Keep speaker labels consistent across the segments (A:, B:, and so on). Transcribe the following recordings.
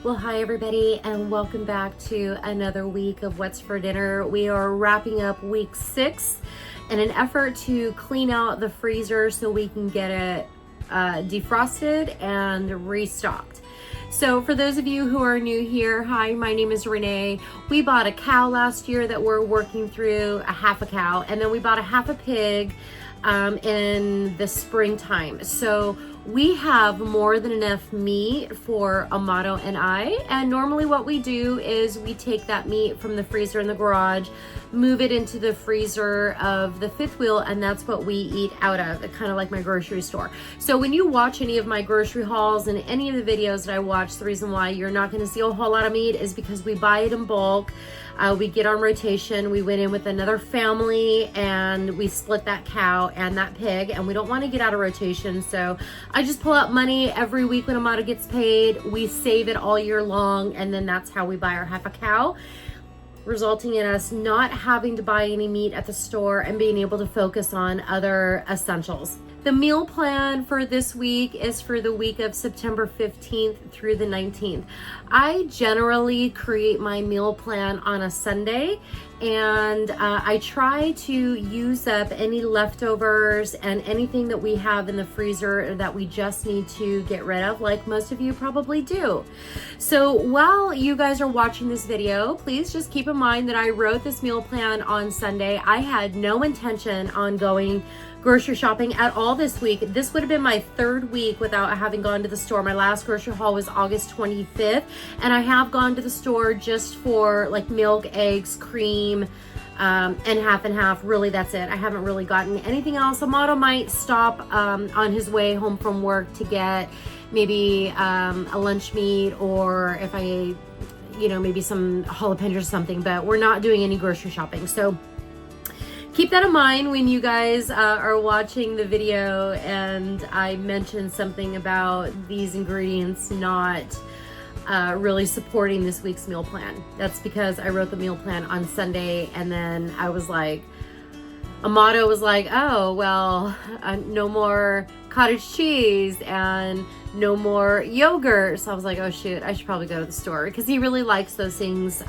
A: Well, hi everybody, and welcome back to another week of What's for Dinner. We are wrapping up week 6 in an effort to clean out the freezer so we can get it defrosted and restocked. So for those of you who are new here, hi, my name is Renee. We bought a cow last year that we're working through, a half a cow, and then we bought a half a pig in the springtime. So we have more than enough meat for Amato and I, and normally what we do is we take that meat from the freezer in the garage, move it into the freezer of the fifth wheel, and that's what we eat out of, kind of like my grocery store. So when you watch any of my grocery hauls and any of the videos that I watch, the reason why you're not going to see a whole lot of meat is because we buy it in bulk. We get on rotation. We went in with another family and we split that cow and that pig, and we don't want to get out of rotation. So I just pull out money every week when Amato gets paid. We save it all year long, and then that's how we buy our half a cow, resulting in us not having to buy any meat at the store and being able to focus on other essentials. The meal plan for this week is for the week of September 15th through the 19th. I generally create my meal plan on a Sunday, and I try to use up any leftovers and anything that we have in the freezer that we just need to get rid of, like most of you probably do. So while you guys are watching this video, please just keep in mind that I wrote this meal plan on Sunday. I had no intention on going grocery shopping at all this week. This would have been my third week without having gone to the store. My last grocery haul was August 25th, and I have gone to the store just for like milk, eggs, cream, and half. Really, that's it. I haven't really gotten anything else. Amato might stop on his way home from work to get maybe a lunch meat, or if I, maybe some jalapenos or something, but we're not doing any grocery shopping. So keep that in mind when you guys are watching the video and I mentioned something about these ingredients not really supporting this week's meal plan. That's because I wrote the meal plan on Sunday, and then I was like, Amato was like, oh, well, no more cottage cheese and no more yogurt. So I was like, oh shoot, I should probably go to the store, because he really likes those things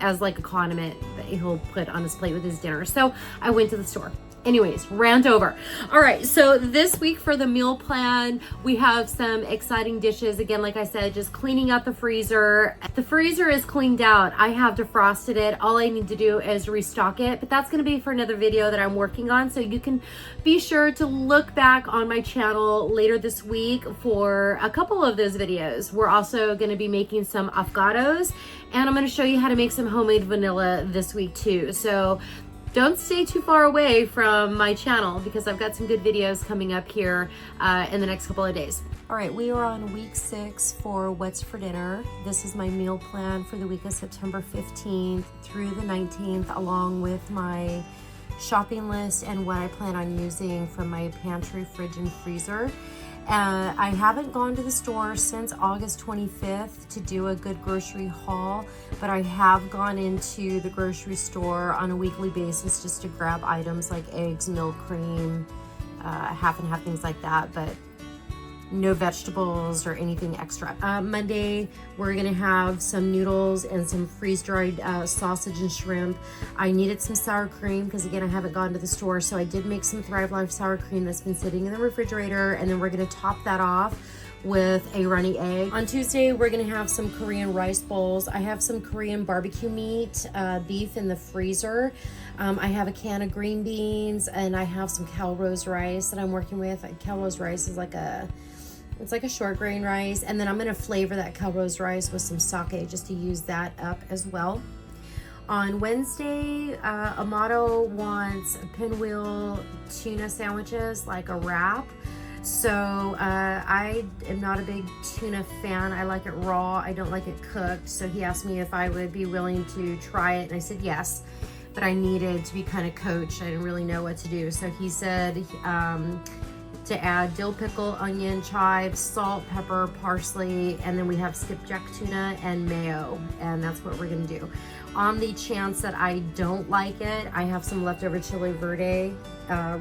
A: as like a condiment that he'll put on his plate with his dinner. So I went to the store. Anyways, rant over. All right, so this week for the meal plan, we have some exciting dishes. Again, like I said, just cleaning out the freezer. The freezer is cleaned out. I have defrosted it. All I need to do is restock it, but that's gonna be for another video that I'm working on. So you can be sure to look back on my channel later this week for a couple of those videos. We're also gonna be making some affogatos, and I'm gonna show you how to make some homemade vanilla this week too. So don't stay too far away from my channel, because I've got some good videos coming up here in the next couple of days. All right, we are on week 6 for What's for Dinner. This is my meal plan for the week of September 15th through the 19th, along with my shopping list and what I plan on using from my pantry, fridge, and freezer. I haven't gone to the store since August 25th to do a good grocery haul, but I have gone into the grocery store on a weekly basis just to grab items like eggs, milk, cream, half and half, things like that, but no vegetables or anything extra. Monday, we're gonna have some noodles and some freeze-dried sausage and shrimp. I needed some sour cream because, again, I haven't gone to the store, so I did make some Thrive Life sour cream that's been sitting in the refrigerator, and then we're gonna top that off with a runny egg. On Tuesday, we're gonna have some Korean rice bowls. I have some Korean barbecue meat, beef in the freezer. I have a can of green beans, and I have some Calrose rice that I'm working with. Calrose rice is like it's like a short grain rice, and then I'm gonna flavor that Calrose rice with some sake just to use that up as well. On Wednesday, Amato wants pinwheel tuna sandwiches, like a wrap. So I am not a big tuna fan. I like it raw. I don't like it cooked. So he asked me if I would be willing to try it, and I said yes, but I needed to be kind of coached. I didn't really know what to do. So he said to add dill pickle, onion, chives, salt, pepper, parsley, and then we have skipjack tuna and mayo, and that's what we're gonna do. On the chance that I don't like it, I have some leftover chili verde,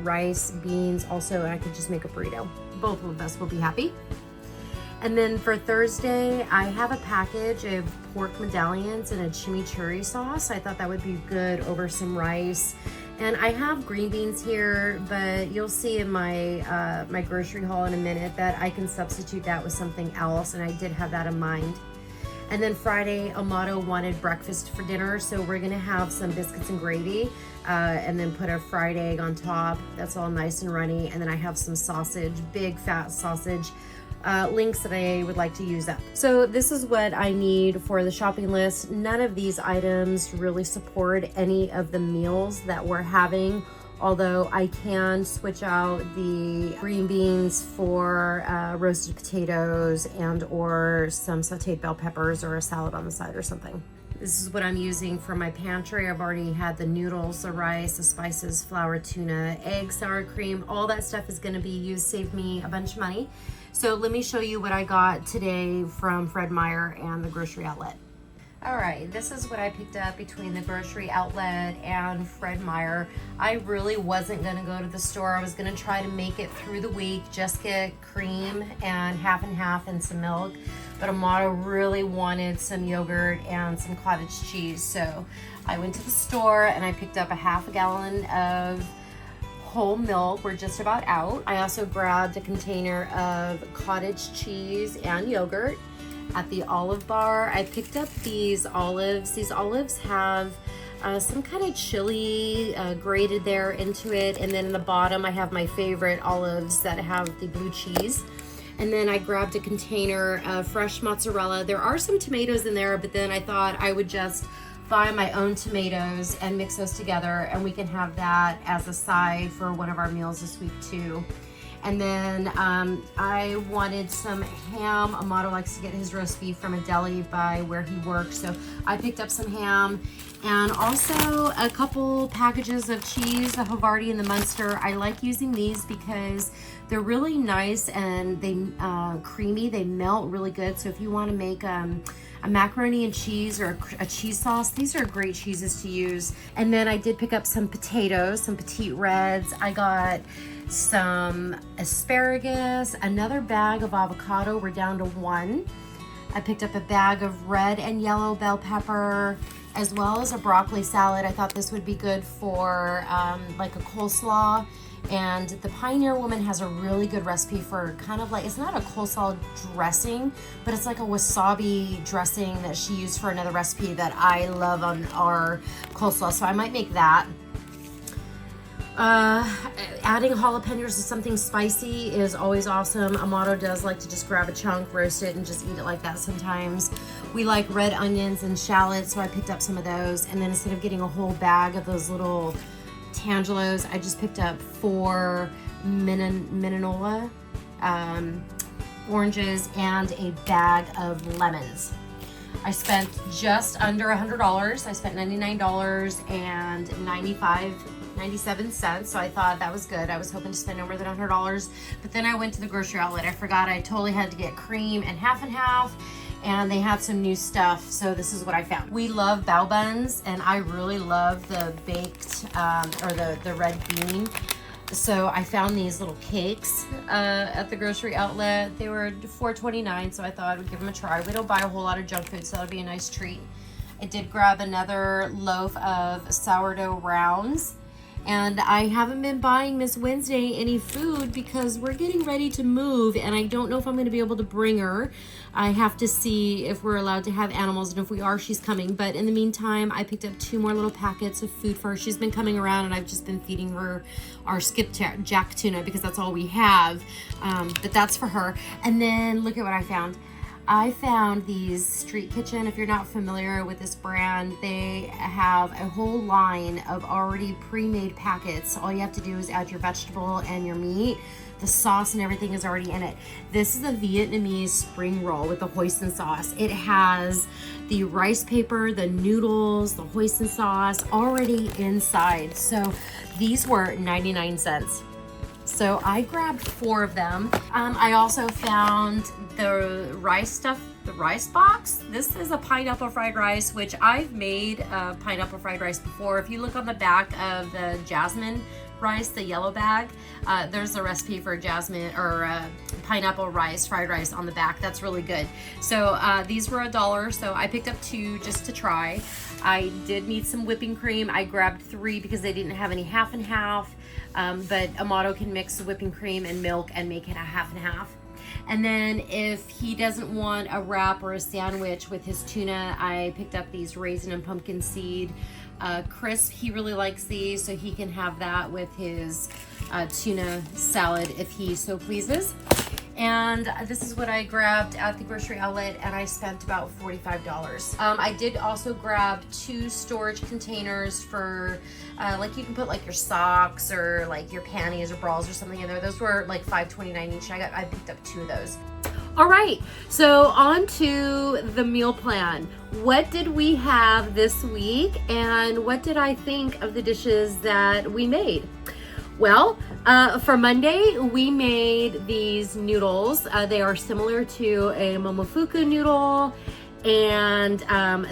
A: rice, beans also, and I could just make a burrito. Both of us will be happy. And then for Thursday, I have a package of pork medallions and a chimichurri sauce. I thought that would be good over some rice. And I have green beans here, but you'll see in my my grocery haul in a minute that I can substitute that with something else, and I did have that in mind. And then Friday, Amato wanted breakfast for dinner, so we're gonna have some biscuits and gravy, and then put a fried egg on top. That's all nice and runny. And then I have some sausage, big fat sausage, links that I would like to use up. So this is what I need for the shopping list. None of these items really support any of the meals that we're having, although I can switch out the green beans for roasted potatoes and or some sauteed bell peppers or a salad on the side or something. This is what I'm using for my pantry. I've already had the noodles, the rice, the spices, flour, tuna, egg, sour cream. All that stuff is gonna be used, save me a bunch of money. So let me show you what I got today from Fred Meyer and the grocery outlet. All right, this is what I picked up between the grocery outlet and Fred Meyer. I really wasn't gonna go to the store. I was gonna try to make it through the week, just get cream and half and some milk. But Amato really wanted some yogurt and some cottage cheese. So I went to the store and I picked up a half a gallon of whole milk. We're just about out. I also grabbed a container of cottage cheese and yogurt. At the olive bar, I picked up these olives. These olives have some kind of chili grated there into it. And then in the bottom, I have my favorite olives that have the blue cheese. And then I grabbed a container of fresh mozzarella. There are some tomatoes in there, but then I thought I would just buy my own tomatoes and mix those together, and we can have that as a side for one of our meals this week too. And then I wanted some ham. Amato likes to get his roast beef from a deli by where he works, so I picked up some ham and also a couple packages of cheese, the Havarti and the Munster. I like using these because they're really nice and they creamy. They melt really good. So if you want to make a macaroni and cheese or a cheese sauce, these are great cheeses to use. And then I did pick up some potatoes, some petite reds. I got some asparagus, another bag of avocado. We're down to one. I picked up a bag of red and yellow bell pepper, as well as a broccoli salad. I thought this would be good for like a coleslaw. And the Pioneer Woman has a really good recipe for kind of like, it's not a coleslaw dressing, but it's like a wasabi dressing that she used for another recipe that I love on our coleslaw. So I might make that. Adding jalapenos to something spicy is always awesome. Amato does like to just grab a chunk, roast it, and just eat it like that sometimes. We like red onions and shallots, so I picked up some of those. And then instead of getting a whole bag of those little Tangelos, I just picked up 4 Mininola oranges and a bag of lemons. I spent just under $100. I spent $99.97, so I thought that was good. I was hoping to spend no more than $100, but then I went to the grocery outlet. I forgot I totally had to get cream and half, and they had some new stuff, so this is what I found. We love bao buns, and I really love the baked or the red bean. So I found these little cakes at the grocery outlet. They were $4.29, so I thought I would give them a try. We don't buy a whole lot of junk food, so that'll be a nice treat. I did grab another loaf of sourdough rounds. And I haven't been buying Miss Wednesday any food because we're getting ready to move, and I don't know if I'm going to be able to bring her. I have to see if we're allowed to have animals, and if we are, she's coming. But in the meantime, I picked up 2 more little packets of food for her. She's been coming around, and I've just been feeding her our skipjack tuna because that's all we have. But that's for her. And then look at what I found. I found these Street Kitchen. If you're not familiar with this brand, they have a whole line of already pre-made packets. All you have to do is add your vegetable and your meat. The sauce and everything is already in it. This is a Vietnamese spring roll with the hoisin sauce. It has the rice paper, the noodles, the hoisin sauce already inside. So these were 99 cents. So I grabbed 4 of them. I also found the rice stuff, the rice box. This is a pineapple fried rice, which I've made pineapple fried rice before. If you look on the back of the jasmine rice, the yellow bag. There's a recipe for jasmine or pineapple rice, fried rice on the back. That's really good. So these were $1, so I picked up 2 just to try. I did need some whipping cream. I grabbed 3 because they didn't have any half and half, but Amato can mix whipping cream and milk and make it a half and half. And then if he doesn't want a wrap or a sandwich with his tuna, I picked up these raisin and pumpkin seed crisp. He really likes these, so he can have that with his tuna salad if he so pleases. And this is what I grabbed at the grocery outlet, and I spent about $45. I did also grab 2 storage containers for like you can put like your socks or like your panties or bras or something in there. Those were like $5.29 each. I picked up 2 of those. All right, so on to the meal plan. What did we have this week, and what did I think of the dishes that we made? Well, for Monday, we made these noodles. They are similar to a momofuku noodle, and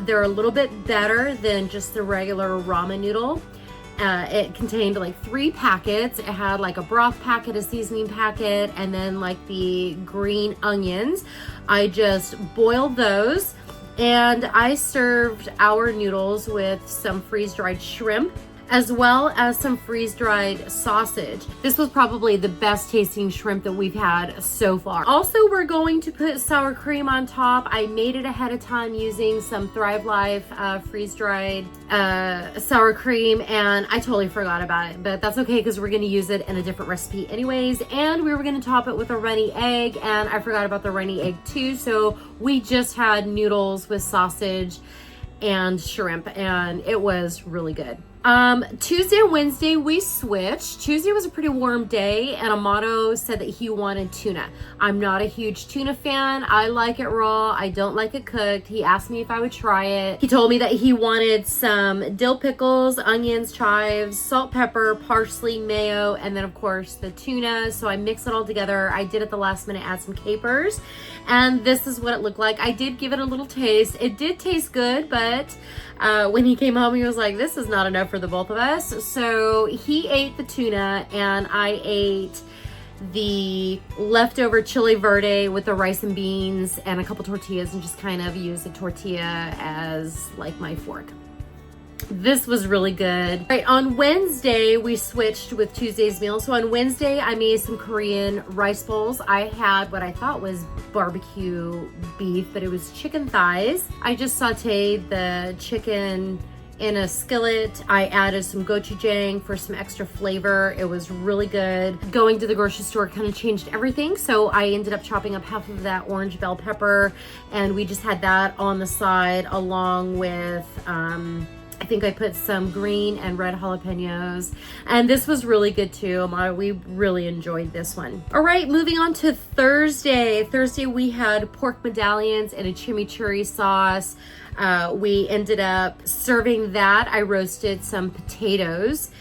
A: they're a little bit better than just the regular ramen noodle. It contained like 3 packets. It had like a broth packet, a seasoning packet, and then like the green onions. I just boiled those, and I served our noodles with some freeze-dried shrimp, as well as some freeze-dried sausage. This was probably the best tasting shrimp that we've had so far. Also, we're going to put sour cream on top. I made it ahead of time using some Thrive Life freeze-dried sour cream, and I totally forgot about it, but that's okay because we're gonna use it in a different recipe anyways. And we were gonna top it with a runny egg, and I forgot about the runny egg too, so we just had noodles with sausage and shrimp, and it was really good. Tuesday and Wednesday we switched. Tuesday was a pretty warm day, and Amato said that he wanted tuna. I'm not a huge tuna fan. I like it raw. I don't like it cooked. He asked me if I would try it. He told me that he wanted some dill pickles, onions, chives, salt, pepper, parsley, mayo, and then of course the tuna. So I mixed it all together. I did at the last minute add some capers, and this is what it looked like. I did give it a little taste. It did taste good, but when he came home, he was like, this is not enough for the both of us. So he ate the tuna, and I ate the leftover chili verde with the rice and beans and a couple tortillas, and just kind of used the tortilla as like my fork. This was really good. All right, on Wednesday, we switched with Tuesday's meal. So on Wednesday, I made some Korean rice bowls. I had what I thought was barbecue beef, but it was chicken thighs. I just sauteed the chicken in a skillet. I added some gochujang for some extra flavor. It was really good. Going to the grocery store kind of changed everything, so I ended up chopping up half of that orange bell pepper, and we just had that on the side along with I think I put some green and red jalapenos, and this was really good too. We really enjoyed this one. All right, moving on to Thursday. Thursday we had pork medallions and a chimichurri sauce. We ended up serving that. I roasted some potatoes,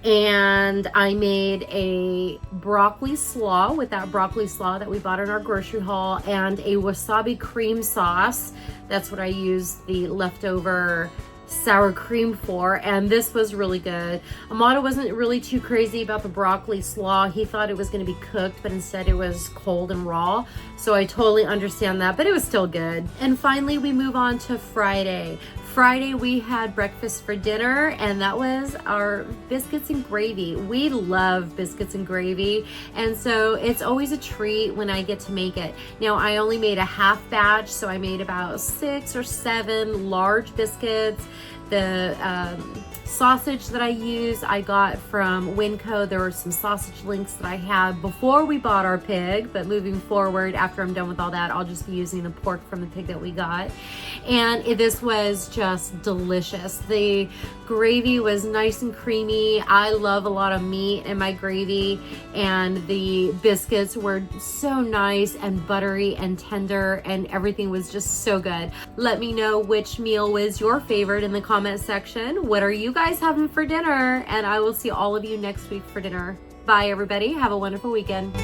A: and I made a broccoli slaw with that broccoli slaw that we bought in our grocery haul, and a wasabi cream sauce. That's what I used the leftover sour cream for, and this was really good. Amato wasn't really too crazy about the broccoli slaw. He thought it was going to be cooked, but instead it was cold and raw, so I totally understand that, but it was still good. And finally we move on to Friday. Friday we had breakfast for dinner, and that was our biscuits and gravy. We love biscuits and gravy, and so it's always a treat when I get to make it. Now I only made a half batch, so I made about 6 or 7 large biscuits. The sausage that I used, I got from Winco. There were some sausage links that I had before we bought our pig, but moving forward, after I'm done with all that, I'll just be using the pork from the pig that we got. And this was just delicious. The gravy was nice and creamy. I love a lot of meat in my gravy, and the biscuits were so nice and buttery and tender, and everything was just so good. Let me know which meal was your favorite in the comment section. What are you guys having for dinner? And I will see all of you next week for dinner. Bye everybody. Have a wonderful weekend.